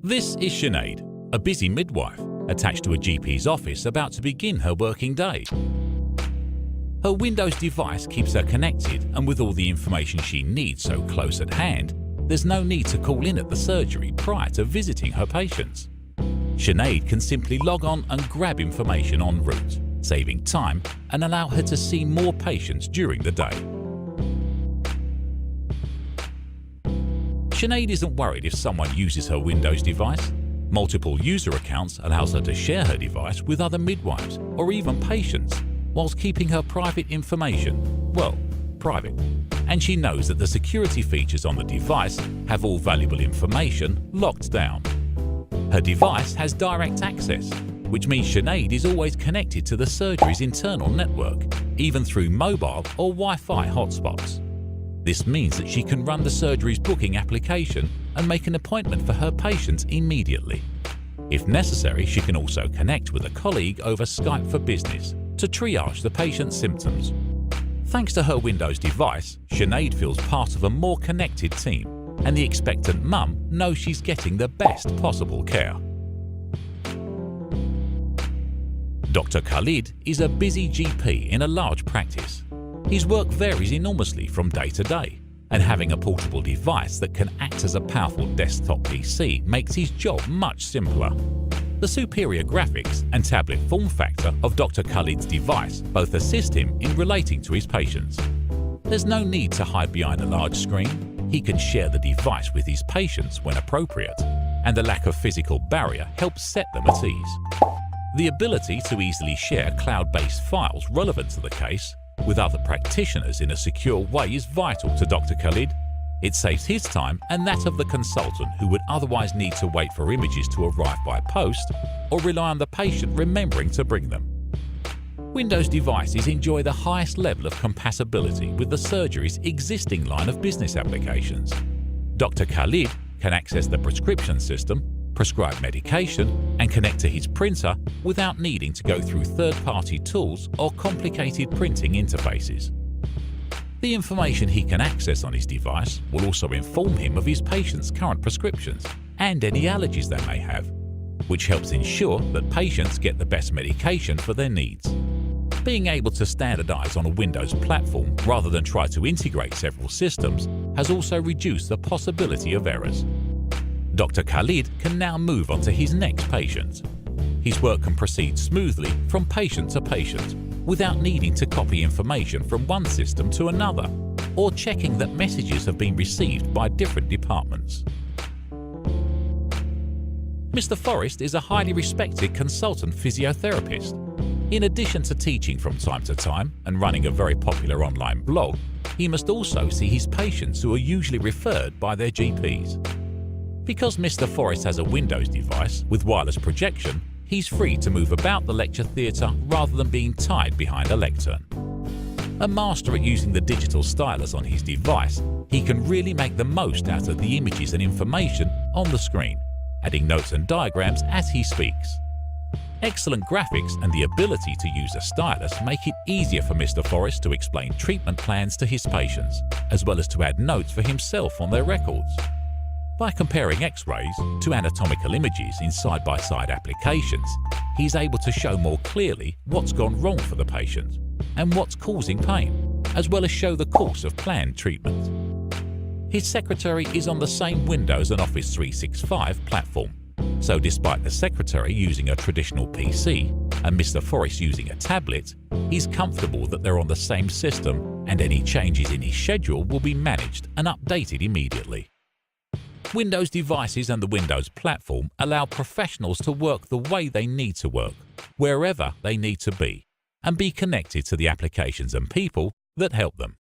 This is Sinead, a busy midwife attached to a GP's office about to begin her working day. Her Windows device keeps her connected, and with all the information she needs so close at hand, there's no need to call in at the surgery prior to visiting her patients. Sinead can simply log on and grab information en route, saving time and allow her to see more patients during the day. Sinead isn't worried if someone uses her Windows device. Multiple user accounts allows her to share her device with other midwives or even patients, whilst keeping her private information, well, private. And she knows that the security features on the device have all valuable information locked down. Her device has direct access, which means Sinead is always connected to the surgery's internal network, even through mobile or Wi-Fi hotspots. This means that she can run the surgery's booking application and make an appointment for her patients immediately. If necessary, she can also connect with a colleague over Skype for Business to triage the patient's symptoms. Thanks to her Windows device, Sinead feels part of a more connected team, and the expectant mum knows she's getting the best possible care. Dr. Khalid is a busy GP in a large practice. His work varies enormously from day to day, and having a portable device that can act as a powerful desktop PC makes his job much simpler. The superior graphics and tablet form factor of Dr. Khalid's device both assist him in relating to his patients. There's no need to hide behind a large screen. He can share the device with his patients when appropriate, and the lack of physical barrier helps set them at ease. The ability to easily share cloud-based files relevant to the case with other practitioners in a secure way is vital to Dr. Khalid. It saves his time and that of the consultant, who would otherwise need to wait for images to arrive by post or rely on the patient remembering to bring them. Windows devices enjoy the highest level of compatibility with the surgery's existing line of business applications. Dr. Khalid can access the prescription system, prescribe medication, and connect to his printer without needing to go through third-party tools or complicated printing interfaces. The information he can access on his device will also inform him of his patients' current prescriptions and any allergies they may have, which helps ensure that patients get the best medication for their needs. Being able to standardize on a Windows platform rather than try to integrate several systems has also reduced the possibility of errors. Dr. Khalid can now move on to his next patient. His work can proceed smoothly from patient to patient without needing to copy information from one system to another or checking that messages have been received by different departments. Mr. Forrest is a highly respected consultant physiotherapist. In addition to teaching from time to time and running a very popular online blog, he must also see his patients who are usually referred by their GPs. Because Mr. Forrest has a Windows device with wireless projection, he's free to move about the lecture theatre rather than being tied behind a lectern. A master at using the digital stylus on his device, he can really make the most out of the images and information on the screen, adding notes and diagrams as he speaks. Excellent graphics and the ability to use a stylus make it easier for Mr. Forrest to explain treatment plans to his patients, as well as to add notes for himself on their records. By comparing X-rays to anatomical images in side-by-side applications, he's able to show more clearly what's gone wrong for the patient and what's causing pain, as well as show the course of planned treatment. His secretary is on the same Windows and Office 365 platform, so despite the secretary using a traditional PC and Mr. Forrest using a tablet, he's comfortable that they're on the same system and any changes in his schedule will be managed and updated immediately. Windows devices and the Windows platform allow professionals to work the way they need to work, wherever they need to be, and be connected to the applications and people that help them.